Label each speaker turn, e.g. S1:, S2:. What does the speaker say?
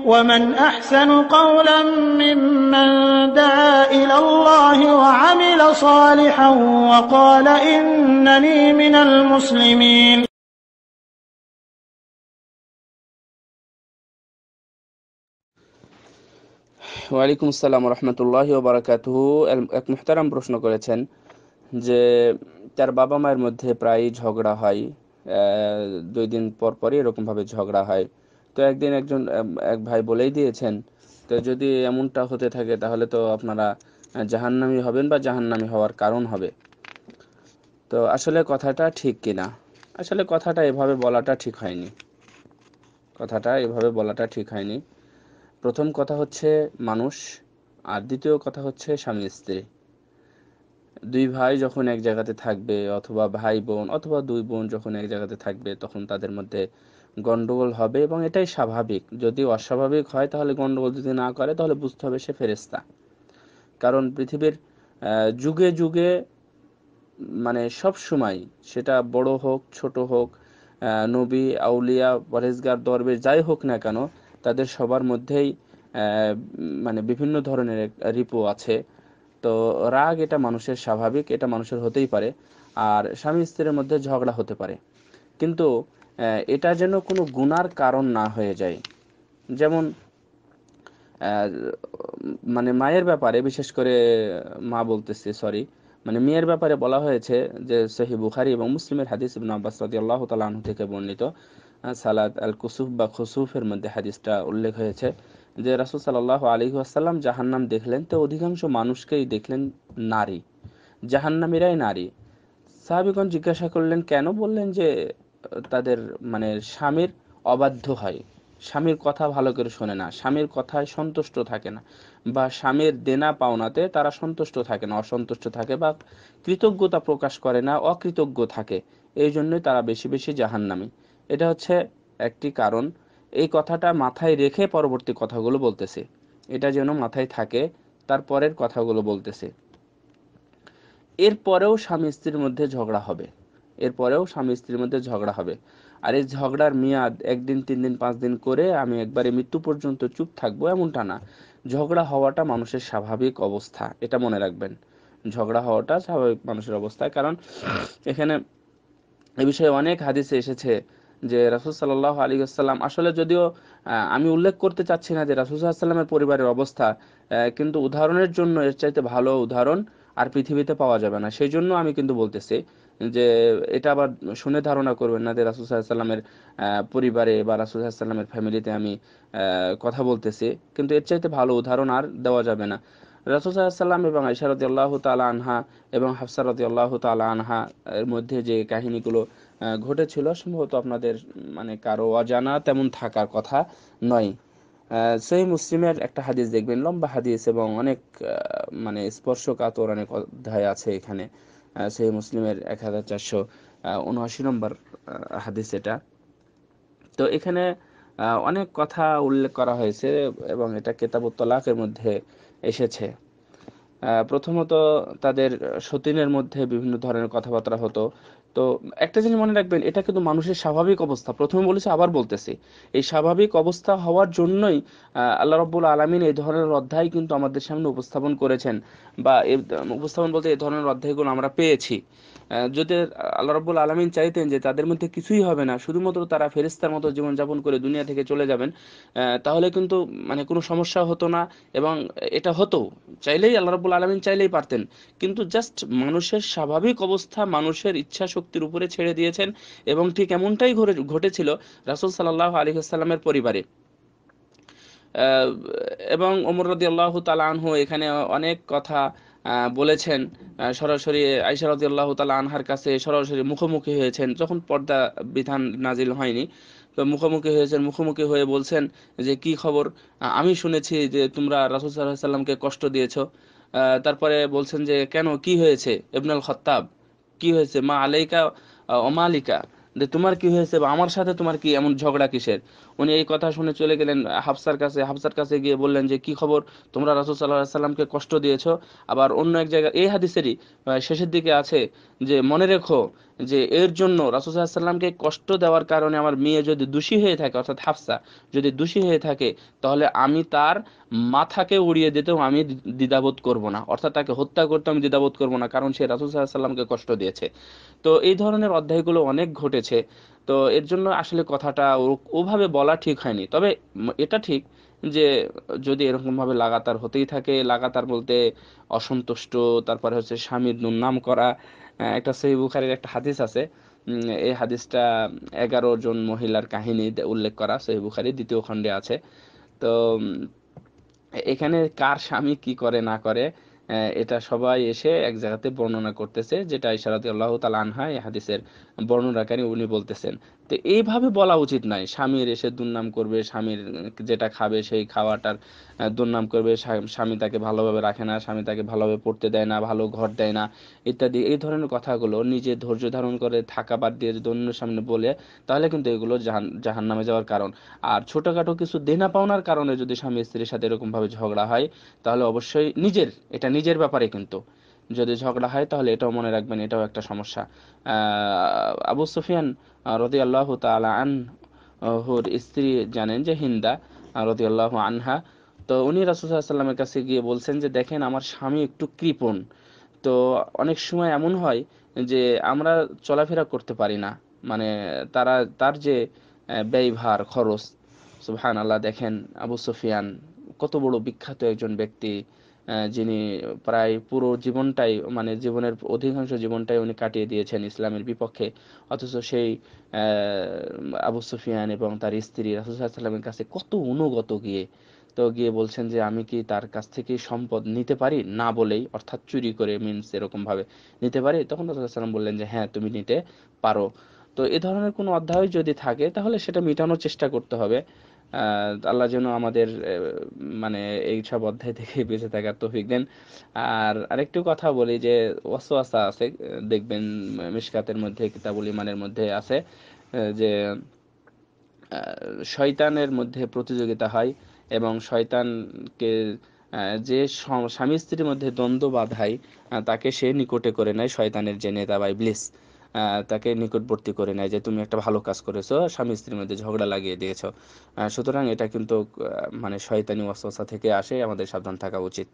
S1: ومن أحسن قولا ممن دعا إلى الله وعمل صالحا وقال إنني من المسلمين.
S2: ওয়ালাইকুম আসসালাম রহমতুল্লাহি ওয়া বারাকাতুহু। এক মুহতারাম প্রশ্ন করেছেন যে তার বাবা মায়ের মধ্যে প্রায় ঝগড়া হয়, 2 দিন পর পরই এরকমভাবে ঝগড়া হয়। তো একদিন এক ভাই বলেই দিয়েছেন, তো যদি এমনটা হতে থাকে তাহলে তো আপনারা জাহান্নামী হবেন বা জাহান্নামী হওয়ার কারণ হবে। তো আসলে কথাটা ঠিক কিনা? আসলে কথাটা এভাবে বলাটা ঠিক হয়নি। প্রথম কথা হচ্ছে মানুষ, আর দ্বিতীয় কথা হচ্ছে স্বামী স্ত্রী। 2 ভাই যখন এক জায়গাতে থাকবে, অথবা ভাই বোন অথবা 2 বোন যখন এক জায়গাতে থাকবে, তখন তাদের মধ্যে গন্ডগোল হবে এবং এটাই স্বাভাবিক। যদি অস্বাভাবিক হয় তাহলে গন্ডগোল যদি না করে তাহলে বুঝতে হবে সে ফেরেশতা। কারণ পৃথিবীর যুগে যুগে মানে সব সময়, সেটা বড় হোক ছোট হোক, নবী আউলিয়া পরেজগার দরবেশ যাই হোক না কেন, তাদের সবার মধ্যেই মানে বিভিন্ন ধরনের রিপু আছে। তো রাগ এটা মানুষের স্বাভাবিক, এটা মানুষের হতেই পারে। আর স্বামী স্ত্রীর মধ্যে ঝগড়া হতে পারে, কিন্তু এটা যেন কোনো গুনার কারণ না হয়ে যায়। যেমন মানে মায়ের ব্যাপারে, বিশেষ করে মা বলতেছি, সরি, মানে মেয়ের ব্যাপারে বলা হয়েছে যে সহিহ বুখারী এবং মুসলিমের হাদিস, ইবনে আব্বাস রাদিয়াল্লাহু তাআলা আনহু থেকে বর্ণিত, সালাত আল কুসুফ বা খুসুফের মধ্যে হাদিসটা উল্লেখ হয়েছে যে রাসূল সাল্লাল্লাহু আলাইহি ওয়াসাল্লাম জাহান্নাম দেখলেন, তো অধিকাংশ মানুষকেই দেখলেন নারী, জাহান্নামীরাই নারী। সাহাবীগণ জিজ্ঞাসা করলেন কেন? বললেন যে তাদের মানে স্বামীর অবাধ্য হয়, স্বামীর কথা ভালো করে শোনে না, স্বামীর কথায় সন্তুষ্ট থাকে না, বা স্বামীর দেনা পাওনাতে তারা সন্তুষ্ট থাকে না, অসন্তুষ্ট থাকে, বা কৃতজ্ঞতা প্রকাশ করে না, অকৃতজ্ঞ থাকে। এই জন্যই তারা বেশি বেশি জাহান্নামী। এটা হচ্ছে একটি কারণ। এই কথাটা মাথায় রেখে পরবর্তী কথাগুলো বলতেছে, এটা যেন মাথায় থাকে, তারপরের কথাগুলো বলতেছে। এরপরেও স্বামী স্ত্রীর মধ্যে ঝগড়া হবে, আর এই ঝগড়ার মেয়াদ 1 দিন 3 দিন 5 দিন করে আমি একবারে মৃত্যু পর্যন্ত চুপ থাকবো এমনটা না। ঝগড়া হওয়াটা মানুষের স্বাভাবিক অবস্থা, এটা মনে রাখবেন। ঝগড়া হওয়াটা স্বাভাবিক মানুষের অবস্থা। কারণ এখানে এই বিষয়ে অনেক হাদিসে এসেছে যে রাসূল সাল্লাল্লাহু আলাইহি ওয়াসাল্লাম, আসলে যদিও আমি উল্লেখ করতে চাচ্ছি না যে রাসূল সাল্লাল্লাহু আলাইহি ওয়াসাল্লামের পরিবারের অবস্থা, কিন্তু উদাহরণের জন্য এর চাইতে ভালো উদাহরণ আর পৃথিবীতে পাওয়া যাবে না। সেই জন্য আমি কিন্তু বলতেছি যে এটা আবার শুনে ধারণা করবেন না যে রাসূল সাল্লাল্লাহু আলাইহি ওয়াসাল্লামের পরিবারে বা রাসূল সাল্লাল্লাহু আলাইহি ওয়াসাল্লামের ফ্যামিলিতে আমি কথা বলতেছি, কিন্তু এর চাইতে ভালো উদাহরণ আর দেওয়া যাবে না। রাসূল সাল্লাল্লাহু আলাইহি ওয়াসাল্লাম এবং আয়েশা রাদিয়াল্লাহু তাআলা আনহা এবং হাফসা রাদিয়াল্লাহু তাআলা আনহা এর মধ্যে যে কাহিনীগুলো ঘটেছিল, সম্ভবত আপনাদের মানে কারো অজানা তেমন থাকার কথা নয়। সহিহ মুসলিমের একটা হাদিস দেখবেন, লম্বা হাদিস এবং অনেক মানে স্পর্শকাতর অনেক অধ্যায় আছে এখানে। সহিহ মুসলিমের 1479 নম্বর হাদিস এটা। তো এখানে অনেক কথা উল্লেখ করা হয়েছে এবং এটা কিতাবুত তালাকের মধ্যে এসেছে। প্রথমত তাদের সতীনের মধ্যে বিভিন্ন ধরনের কথাবার্তা হতো। তো একটা জিনিস মনে রাখবেন, এটা কিন্তু মানুষের স্বাভাবিক অবস্থা, প্রথমে বলেছি আবার বলতেছি, এই স্বাভাবিক অবস্থা হওয়ার জন্যই আল্লাহ রাব্বুল আলামিন এই ধরনের অধ্যায় কিন্তু আমাদের সামনে উপস্থাপন করেছেন, বা উপস্থাপন বলতে এই ধরনের অধ্যায়গুলো আমরা পেয়েছি। যদি আল্লাহ রাব্বুল আলামিন চাইতেন যে তাদের মধ্যে কিছুই হবে না, শুধুমাত্র তারা ফেরেশতার মতো জীবনযাপন করে দুনিয়া থেকে চলে যাবেন, তাহলে কিন্তু মানে কোনো সমস্যা হতো না। এবং এটা হতো, চাইলেই আল্লাহ রাব্বুল আলামিন চাইলেই পারতেন, কিন্তু জাস্ট মানুষের স্বাভাবিক অবস্থা মানুষের ইচ্ছা শক্তির উপরে ছেড়ে দিয়েছেন। এবং ঠিক এমনটাই ঘটেছিল রাসূল সাল্লাল্লাহু আলাইহি ওয়াসাল্লামের পরিবারে। এবং ওমর রাদিয়াল্লাহু তাআলা আনহু এখানে অনেক কথা বলেছেন, সরাসরি আয়েশা রাদিয়াল্লাহু তাআলা আনহার কাছে সরাসরি মুখোমুখি হয়েছেন, যখন পর্দা বিধান নাজিল হয়নি। তো মুখোমুখি হয়ে বলছেন যে কি খবর, আমি শুনেছি যে তোমরা রাসূল সাল্লাল্লাহু আলাইহি ওয়াসাল্লামকে কষ্ট দিয়েছো। তারপরে বলছেন যে কেন, কি হয়েছে ইবনুল খাত্তাব, কি হয়েছে, মা আলাইকা ও মালিকা, যে তোমার কি হয়েছে বা আমার সাথে তোমার কি এমন ঝগড়া কিসের? উনি এই কথা শুনে চলে গেলেন হাফসার কাছে গিয়ে বললেন যে কি খবর, তোমরা রাসূল সাল্লাল্লাহু আলাইহি সাল্লামকে কষ্ট দিয়েছো। আবার অন্য এক জায়গায় এই হাদিসেরই শেষের দিকে আছে যে মনে রেখো যে এর জন্য রাসূল সাল্লাল্লাহু আলাইহি সাল্লামকে কষ্ট দেওয়ার কারণে আমার মেয়ে যদি দোষী হয়ে থাকে, অর্থাৎ হাফসা যদি দোষী হয়ে থাকে, তাহলে আমি তার মাথাকে উড়িয়ে দিতেও আমি দ্বিধাবোধ করব না, অর্থাৎ তাকে হত্যা করতে আমি দ্বিধাবোধ করব না, কারণ সে রাসূল সাল্লাল্লাহু আলাইহি সাল্লামকে কষ্ট দিয়েছে। তো এই ধরনের অধ্যায়গুলো অনেক ঘটেছে। তো এর জন্য আসলে কথাটা ওভাবে বলা ঠিক হয়নি। তবে এটা ঠিক যে যদি এরকম ভাবে লাগাতার হতেই থাকে, লাগাতার বলতে অসন্তুষ্ট, তারপরে হচ্ছে স্বামীর দুর্নাম করা। একটা সহিহ বুখারীর একটা হাদিস আছে, এই হাদিসটা 11 জন মহিলার কাহিনী উল্লেখ করা, সহিহ বুখারী 2য় খণ্ডে আছে। তো এখানে কার স্বামী কি করে না করে এটা সবাই এসে এক জায়গাতে বর্ণনা করতেছে, যেটা আয়েশা রাদিয়াল্লাহু তাআলা আনহা এই হাদিসের বর্ণনাকারী উনি বলতেছেন। তো এইভাবে বলা উচিত নয়, স্বামীর এসে দুর্নাম করবে, স্বামীর যেটা খাবে সেই খাওয়াটার দুর্নাম করবে, স্বামী তাকে ভালোভাবে রাখে না, স্বামী তাকে ভালোভাবে পড়তে দেয় না, ভালো ঘর দেয় না, ইত্যাদি এই ধরনের কথাগুলো নিজে ধৈর্য ধারণ করে থাকা বাদ দিয়ে যদি অন্যের সামনে বলে, তাহলে কিন্তু এগুলো জাহান্নামে যাওয়ার কারণ। আর ছোটখাটো কিছু দেনা পাওনার কারণে যদি স্বামী স্ত্রীর সাথে এরকম ভাবে ঝগড়া হয়, তাহলে অবশ্যই এটা নিজের ব্যাপারে, কিন্তু যদি ঝগড়া হয় তাহলে এটাও মনে রাখবেন, এটাও একটা সমস্যা। আবু সুফিয়ান রাদিয়াল্লাহু তাআলা আনহুর স্ত্রী জানেন যে হিন্দা রাদিয়াল্লাহু আনহা, তো উনি রাসূল সাল্লাল্লাহু আলাইহি ওয়াসাল্লামের কাছে গিয়ে বলছেন যে দেখেন আমার স্বামী একটু কৃপণ, তো অনেক সময় এমন হয় যে আমরা চলাফেরা করতে পারি না, মানে তার যে ব্যয়ভার খরচ, সুবহানাল্লাহ। দেখেন আবু সুফিয়ান কত বড় বিখ্যাত একজন ব্যক্তি, যিনি প্রায় পুরো জীবনটাই, মানে জীবনের অধিকাংশ জীবনটাই উনি কাটিয়ে দিয়েছেন ইসলামের বিপক্ষে। অথচ সেই আবু সুফিয়ান এবং তার স্ত্রী রাসূল সাল্লাল্লাহু আলাইহি ওয়াসাল্লামের কাছে কত অনুগত গিয়ে, তো গিয়ে বলছেন যে আমি কি তার কাছ থেকে সম্পদ নিতে পারি, না বলেই, অর্থাৎ চুরি করে, মিন্স এরকম ভাবে নিতে পারি? তখন রাসূল সাল্লাল্লাহু আলাইহি ওয়াসাল্লাম বললেন যে হ্যাঁ তুমি নিতে পারো। তো এ ধরনের কোনো অধ্যায় যদি থাকে তাহলে সেটা মেটানোর চেষ্টা করতে হবে। আল্লাহ যেন আমাদের মানে এই সব অধ্যায় থেকে বেঁচে থাকার তৌফিক দেন। আর আরেকটু কথা বলি যে ওয়াসওয়াসা আছে, দেখবেন মিশকাতের মধ্যে, কিতাবুল ইমানের মধ্যে আছে যে শয়তানের মধ্যে প্রতিযোগিতা হয় এবং শয়তানকে যে স্বামী স্ত্রীর মধ্যে দ্বন্দ্ব বাধায় তাকে সে নিকটে করে নেয়, শয়তানের যে নেতা বা ইবলিস তাকে নিকটবর্তী করে নেয় যে তুমি একটা ভালো কাজ করেছো, স্বামী স্ত্রীর মধ্যে ঝগড়া লাগিয়ে দিয়েছো। সুতরাং এটা কিন্তু মানে শয়তানি ওয়াসওয়াসা থেকে আসে, আমাদের সাবধান থাকা উচিত।